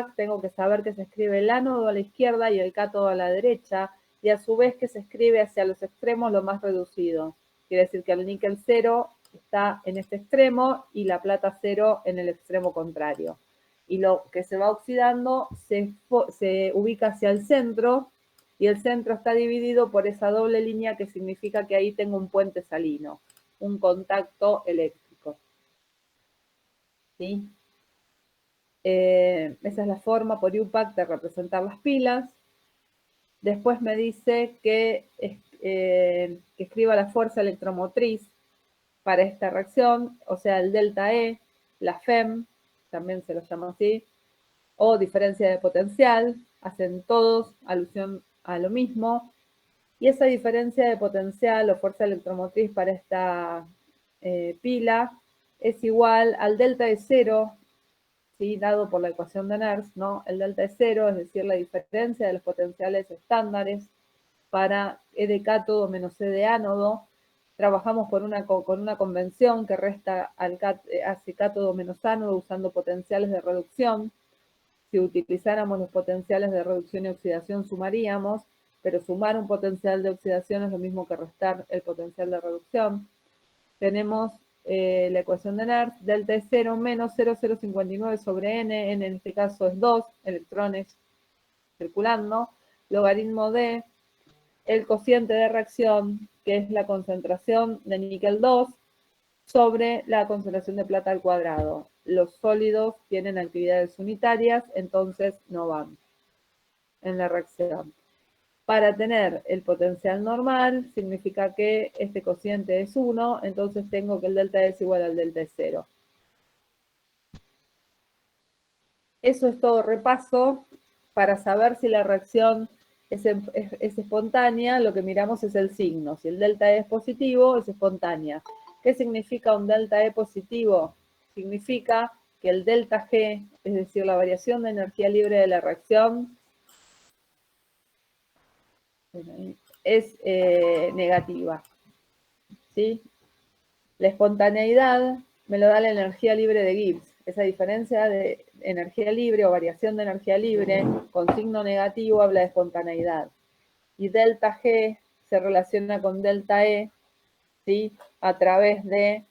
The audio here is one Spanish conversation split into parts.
UPAC, tengo que saber que se escribe el ánodo a la izquierda y el cátodo a la derecha, y a su vez que se escribe hacia los extremos lo más reducido. Quiere decir que el níquel 0 está en este extremo y la plata 0 en el extremo contrario. Y lo que se va oxidando se ubica hacia el centro, y el centro está dividido por esa doble línea que significa que ahí tengo un puente salino, un contacto eléctrico. ¿Sí? Esa es la forma por UPAC de representar las pilas. Después me dice que escriba la fuerza electromotriz para esta reacción, o sea, el delta E, la FEM, también se lo llama así, o diferencia de potencial, hacen todos alusión a lo mismo. Y esa diferencia de potencial o fuerza electromotriz para esta pila es igual al delta de 0, ¿sí? Dado por la ecuación de Nernst, ¿no? El delta de 0, es decir, la diferencia de los potenciales estándares para E de cátodo menos E de ánodo. Trabajamos con una convención que resta hacia cátodo menos ánodo usando potenciales de reducción. Si utilizáramos los potenciales de reducción y oxidación sumaríamos, pero sumar un potencial de oxidación es lo mismo que restar el potencial de reducción. Tenemos la ecuación de Nernst, delta es 0 menos 0,059 sobre n, en este caso es 2 electrones circulando, logaritmo de el cociente de reacción, que es la concentración de níquel 2, sobre la concentración de plata al cuadrado. Los sólidos tienen actividades unitarias, entonces no van en la reacción. Para tener el potencial normal, significa que este cociente es 1, entonces tengo que el delta es igual al delta es 0. Eso es todo repaso. Para saber si la reacción es espontánea, lo que miramos es el signo. Si el delta E es positivo, es espontánea. ¿Qué significa un delta E positivo? Significa que el delta G, es decir, la variación de energía libre de la reacción, es negativa. ¿Sí? La espontaneidad me lo da la energía libre de Gibbs. Esa diferencia de energía libre o variación de energía libre con signo negativo habla de espontaneidad. Y delta G se relaciona con delta E, ¿sí? A través de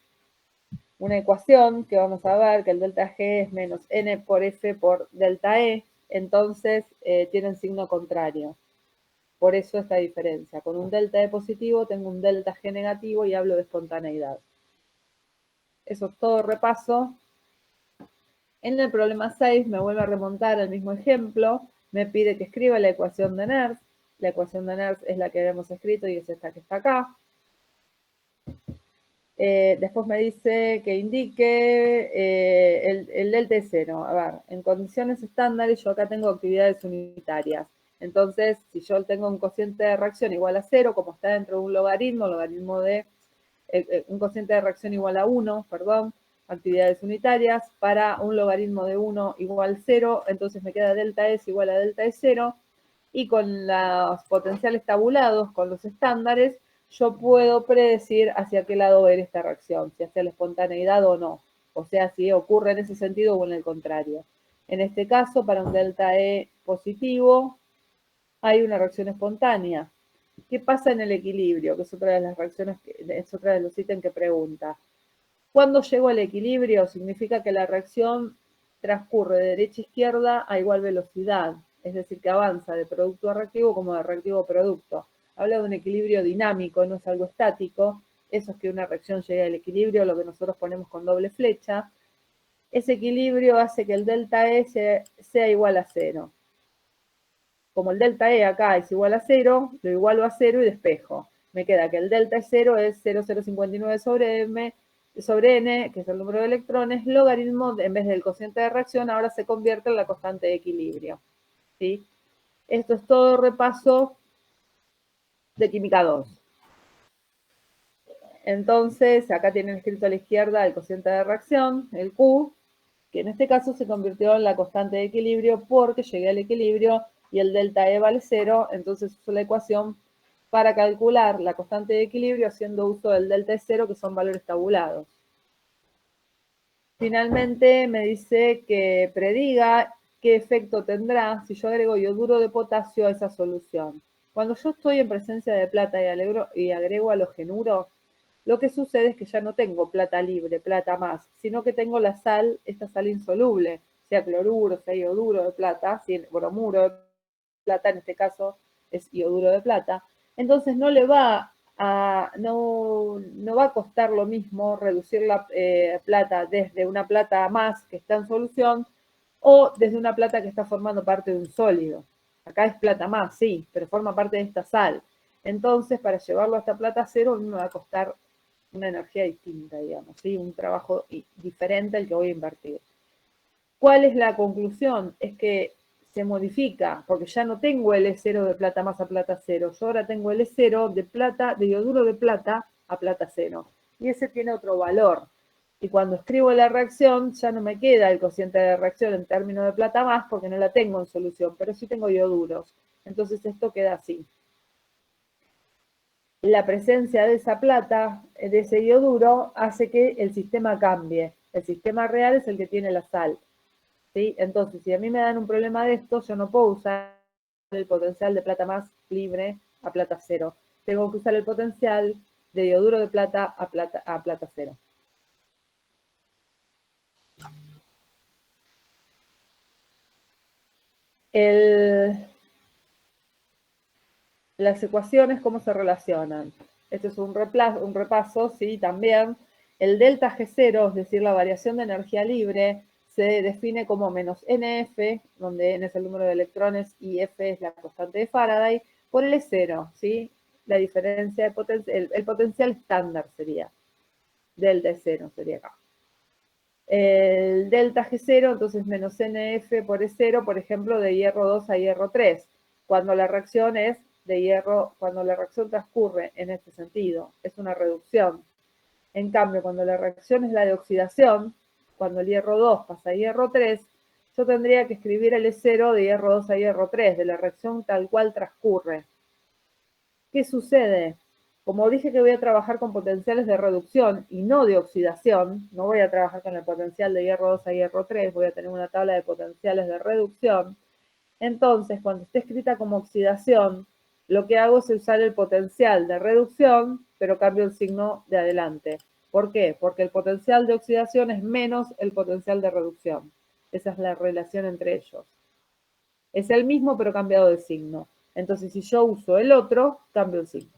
una ecuación que vamos a ver, que el delta G es menos N por F por delta E, entonces tienen signo contrario. Por eso esta diferencia. Con un delta E positivo tengo un delta G negativo y hablo de espontaneidad. Eso es todo repaso. En el problema 6 me vuelve a remontar al mismo ejemplo. Me pide que escriba la ecuación de Nernst. La ecuación de Nernst es la que habíamos escrito y es esta que está acá. Después me dice que indique el delta es 0. A ver, en condiciones estándares yo acá tengo actividades unitarias. Entonces, si yo tengo un cociente de reacción igual a 0, como está dentro de un logaritmo de un cociente de reacción igual a 1, perdón, actividades unitarias, para un logaritmo de 1 igual a 0, entonces me queda delta S igual a delta S 0, y con los potenciales tabulados, con los estándares, yo puedo predecir hacia qué lado va a ir esta reacción, si hacia la espontaneidad o no, o sea, si ocurre en ese sentido o en el contrario. En este caso, para un delta E positivo, hay una reacción espontánea. ¿Qué pasa en el equilibrio? Que es otra de las reacciones, es otra de los ítems que pregunta. Cuando llego al equilibrio, significa que la reacción transcurre de derecha a izquierda a igual velocidad, es decir, que avanza de producto a reactivo como de reactivo a producto. Habla de un equilibrio dinámico, no es algo estático. Eso es que una reacción llegue al equilibrio, lo que nosotros ponemos con doble flecha. Ese equilibrio hace que el delta E sea igual a 0. Como el delta E acá es igual a 0, lo igualo a 0 y despejo. Me queda que el delta E0 es 0,059 sobre M, sobre N, que es el número de electrones, logaritmo, en vez del cociente de reacción, ahora se convierte en la constante de equilibrio. ¿Sí? Esto es todo repaso de química 2. Entonces, acá tienen escrito a la izquierda el cociente de reacción, el Q, que en este caso se convirtió en la constante de equilibrio porque llegué al equilibrio y el delta E vale 0, entonces uso la ecuación para calcular la constante de equilibrio haciendo uso del delta E 0, que son valores tabulados. Finalmente me dice que prediga qué efecto tendrá si yo agrego yoduro de potasio a esa solución. Cuando yo estoy en presencia de plata y agrego halogenuro, lo que sucede es que ya no tengo plata libre, plata más, sino que tengo la sal, esta sal insoluble, sea cloruro, sea ioduro de plata, bromuro de plata, en este caso es ioduro de plata. Entonces no va a costar lo mismo reducir la plata desde una plata más que está en solución o desde una plata que está formando parte de un sólido. Acá es plata más, sí, pero forma parte de esta sal. Entonces, para llevarlo a esta plata cero, me va a costar una energía distinta, digamos, ¿sí? Un trabajo diferente al que voy a invertir. ¿Cuál es la conclusión? Es que se modifica, porque ya no tengo L0 de plata más a plata cero, yo ahora tengo L0 de plata, de yoduro de plata a plata cero. Y ese tiene otro valor. Y cuando escribo la reacción, ya no me queda el cociente de reacción en términos de plata más, porque no la tengo en solución, pero sí tengo ioduros. Entonces esto queda así. La presencia de esa plata, de ese ioduro, hace que el sistema cambie. El sistema real es el que tiene la sal. ¿Sí? Entonces, si a mí me dan un problema de esto, yo no puedo usar el potencial de plata más libre a plata cero. Tengo que usar el potencial de ioduro de plata a plata cero. Las ecuaciones, ¿cómo se relacionan? Este es un repaso, sí, también. El delta G0, es decir, la variación de energía libre, se define como menos NF, donde N es el número de electrones y F es la constante de Faraday, por L0, ¿sí? La diferencia de potencial, el potencial estándar sería, delta E0 sería acá. El delta G0, entonces menos NF por E0, por ejemplo, de hierro 2 a hierro 3, cuando la reacción es de hierro, cuando la reacción transcurre en este sentido, es una reducción. En cambio, cuando la reacción es la de oxidación, cuando el hierro 2 pasa a hierro 3, yo tendría que escribir el E0 de hierro 2 a hierro 3, de la reacción tal cual transcurre. ¿Qué sucede? Como dije que voy a trabajar con potenciales de reducción y no de oxidación, no voy a trabajar con el potencial de hierro 2 a hierro 3, voy a tener una tabla de potenciales de reducción. Entonces, cuando esté escrita como oxidación, lo que hago es usar el potencial de reducción, pero cambio el signo de adelante. ¿Por qué? Porque el potencial de oxidación es menos el potencial de reducción. Esa es la relación entre ellos. Es el mismo, pero cambiado de signo. Entonces, si yo uso el otro, cambio el signo.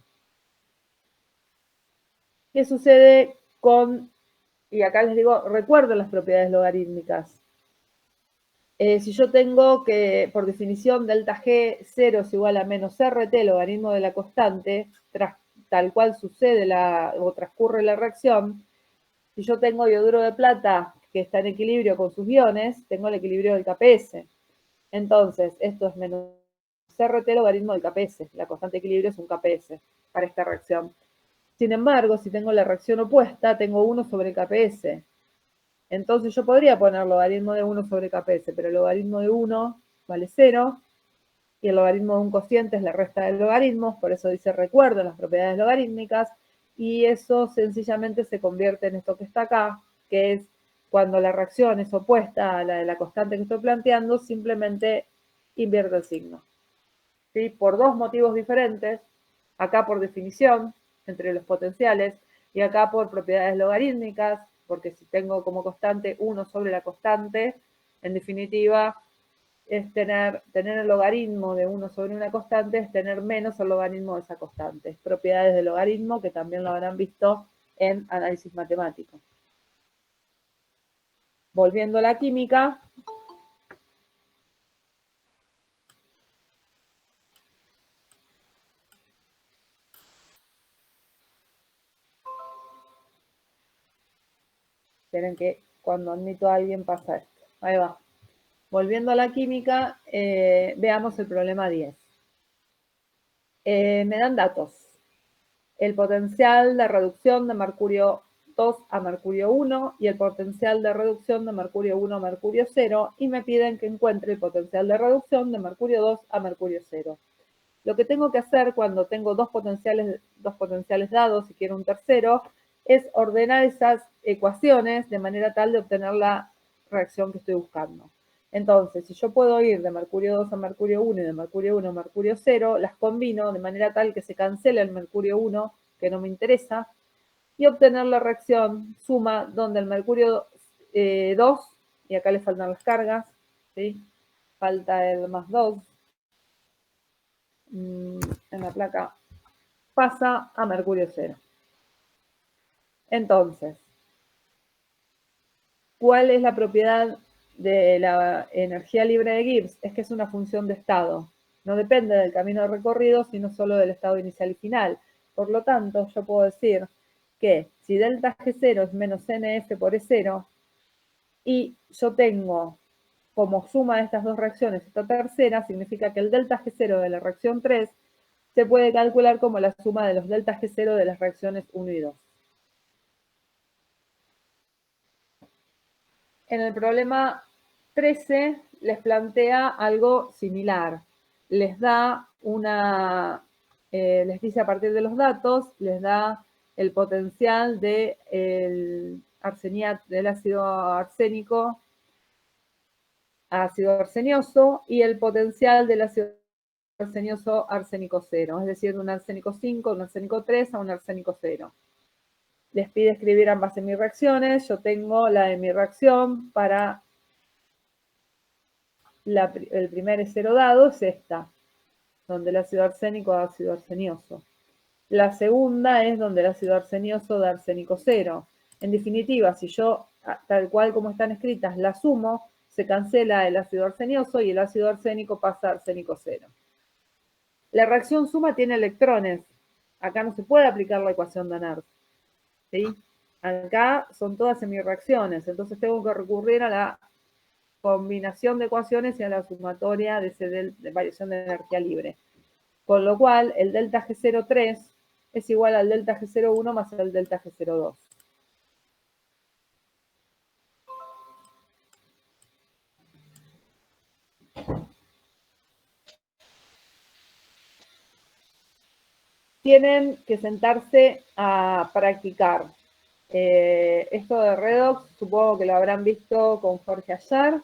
¿Qué sucede con, y acá les digo, recuerdo las propiedades logarítmicas? Si yo tengo que, por definición, delta G0 es igual a menos RT, logaritmo de la constante, tal cual sucede o transcurre la reacción, si yo tengo yoduro de plata que está en equilibrio con sus iones, tengo el equilibrio del KPS. Entonces, esto es menos RT logaritmo del KPS. La constante de equilibrio es un KPS para esta reacción. Sin embargo, si tengo la reacción opuesta, tengo 1 sobre KPS. Entonces yo podría poner logaritmo de 1 sobre KPS, pero el logaritmo de 1 vale 0 y el logaritmo de un cociente es la resta de logaritmos, por eso dice recuerden las propiedades logarítmicas, y eso sencillamente se convierte en esto que está acá, que es cuando la reacción es opuesta a la de la constante que estoy planteando, simplemente invierte el signo. ¿Sí? Por dos motivos diferentes, acá por definición entre los potenciales y acá por propiedades logarítmicas, porque si tengo como constante 1 sobre la constante, en definitiva es tener el logaritmo de 1 sobre una constante, es tener menos el logaritmo de esa constante. Propiedades de logaritmo que también lo habrán visto en análisis matemático. Volviendo a la química, esperen que cuando admito a alguien pasa esto. Ahí va. Volviendo a la química, veamos el problema 10. Me dan datos. El potencial de reducción de mercurio 2 a mercurio 1 y el potencial de reducción de mercurio 1 a mercurio 0 y me piden que encuentre el potencial de reducción de mercurio 2 a mercurio 0. Lo que tengo que hacer cuando tengo dos potenciales dados y quiero un tercero es ordenar esas ecuaciones de manera tal de obtener la reacción que estoy buscando. Entonces, si yo puedo ir de mercurio 2 a mercurio 1 y de mercurio 1 a mercurio 0, las combino de manera tal que se cancele el mercurio 1, que no me interesa, y obtener la reacción suma donde el mercurio 2, y acá le faltan las cargas, ¿sí? Falta el más 2 en la placa, pasa a mercurio 0. Entonces, ¿cuál es la propiedad de la energía libre de Gibbs? Es que es una función de estado. No depende del camino recorrido, sino solo del estado inicial y final. Por lo tanto, yo puedo decir que si delta G0 es menos NF por E0, y yo tengo como suma de estas dos reacciones esta tercera, significa que el delta G0 de la reacción 3 se puede calcular como la suma de los delta G0 de las reacciones 1 y 2. En el problema 13 les plantea algo similar. Les da les dice a partir de los datos, les da el potencial del ácido arsénico, ácido arsenioso, y el potencial del ácido arsenioso arsénico 0, es decir, de un arsénico 5, un arsénico 3 a un arsénico 0. Les pide escribir ambas semireacciones. Yo tengo la hemirreacción para el primer E0 dado, es esta, donde el ácido arsénico da ácido arsenioso. La segunda es donde el ácido arsenioso da arsénico 0. En definitiva, si yo, tal cual como están escritas, la sumo, se cancela el ácido arsenioso y el ácido arsénico pasa a arsénico 0. La reacción suma tiene electrones. Acá no se puede aplicar la ecuación de Nernst, ¿sí? Acá son todas semireacciones, entonces tengo que recurrir a la combinación de ecuaciones y a la sumatoria de variación de energía libre. Con lo cual, el delta G03 es igual al delta G01 más el delta G02. Tienen que sentarse a practicar. Esto de redox, supongo que lo habrán visto con Jorge ayer.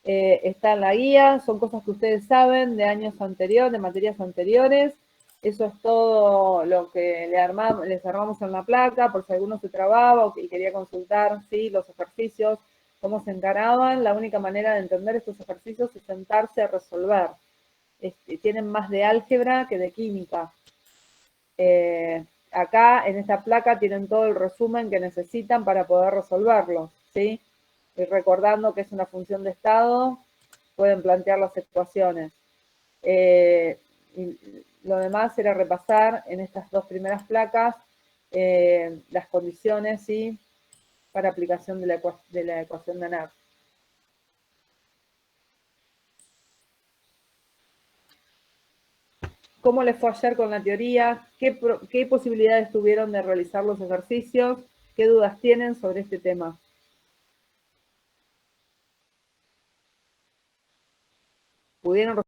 Está en la guía, son cosas que ustedes saben de años anteriores, de materias anteriores. Eso es todo lo que les armamos en la placa, por si alguno se trababa o quería consultar, ¿sí?, los ejercicios, cómo se encaraban. La única manera de entender estos ejercicios es sentarse a resolver. Tienen más de álgebra que de química. Acá en esta placa tienen todo el resumen que necesitan para poder resolverlo, ¿sí? Y recordando que es una función de estado, pueden plantear las ecuaciones. Y lo demás era repasar en estas dos primeras placas las condiciones, ¿sí?, para aplicación de la ecuación de Nernst. ¿Cómo les fue ayer con la teoría? ¿Qué posibilidades tuvieron de realizar los ejercicios? ¿Qué dudas tienen sobre este tema? ¿Pudieron